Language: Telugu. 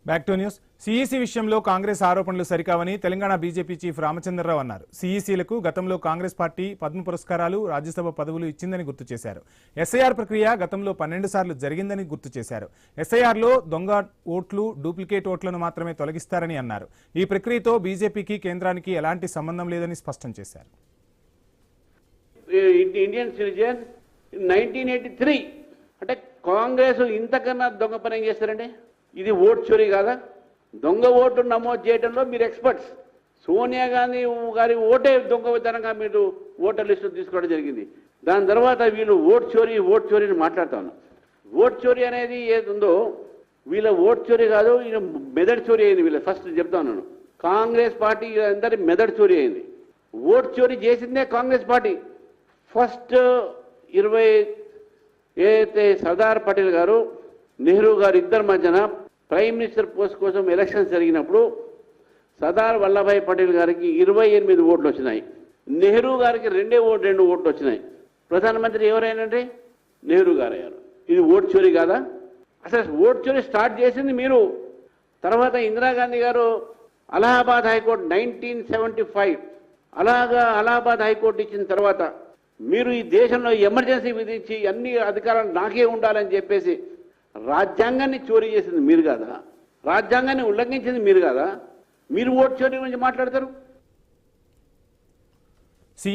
Back to news. సిఈసి విషయంలో కాంగ్రెస్ ఆరోపణలు సరికావని తెలంగాణ బీజేపీ చీఫ్ రామచంద్రరావు అన్నారు. సిఈసిలకు గతంలో కాంగ్రెస్ పార్టీ పద్మ పురస్కారాలు, రాజ్యసభ పదవులు ఇచ్చిందని గుర్తు చేశారు. ఎస్ఐఆర్ ప్రక్రియ గతంలో 12 సార్లు జరిగిందని గుర్తు చేశారు. ఎస్ఐఆర్లో దొంగ ఓట్లు, డూప్లికేట్ ఓట్లను మాత్రమే తొలగిస్తారని అన్నారు. ఈ ప్రక్రియతో బీజేపీకి కేంద్రానికి ఎలాంటి సంబంధం లేదని స్పష్టం చేశారు. ఇండియన్ సిటిజన్ 1983 అంటే కాంగ్రెస్ ఇంతకన్నా దొంగ పని ఏం చేస్తారండి? ఇది ఓట్ చోరీ కాదా? దొంగ ఓటు నమోదు చేయడంలో మీరు ఎక్స్పర్ట్స్. సోనియా గాంధీ గారి ఓటే దొంగతనంగా మీరు ఓటర్ లిస్టు తీసుకోవడం జరిగింది. దాని తర్వాత వీళ్ళు ఓట్ చోరీని మాట్లాడుతా ఉన్నారు. ఓట్ చోరీ అనేది ఏది ఉందో వీళ్ళ ఓట్ చోరీ కాదు, వీళ్ళ మెదడు చోరీ అయింది. వీళ్ళ ఫస్ట్ చెప్తా ఉన్నాను, కాంగ్రెస్ పార్టీ అందరి మెదడు చోరీ అయింది. ఓట్ చోరీ చేసిందే కాంగ్రెస్ పార్టీ. ఫస్ట్ 20 ఏదైతే సర్దార్ పటేల్ గారు, నెహ్రూ గారు ఇద్దరి మధ్యన ప్రైమ్ మినిస్టర్ పోస్ట్ కోసం ఎలక్షన్స్ జరిగినప్పుడు సర్దార్ వల్లభాయ్ పటేల్ గారికి 28 ఓట్లు వచ్చినాయి, నెహ్రూ గారికి 2 ఓట్లు వచ్చినాయి. ప్రధానమంత్రి ఎవరైనంటే నెహ్రూ గారు అయ్యారు. ఇది ఓట్ చోరీ కాదా? అసలు ఓట్ చోరీ స్టార్ట్ చేసింది మీరు. తర్వాత ఇందిరాగాంధీ గారు అలహాబాద్ హైకోర్టు 1975 అలహాబాద్ హైకోర్టు ఇచ్చిన తర్వాత మీరు ఈ దేశంలో ఎమర్జెన్సీ విధించి అన్ని అధికారాలు నాకే ఉండాలని చెప్పేసి రాజ్యాంగాన్ని చోరీ చేసింది మీరు కాదా? రాజ్యాంగాన్ని ఉల్లంఘించింది మీరు కాదా? మీరు ఓటు చోరీ గురించి మాట్లాడతారు.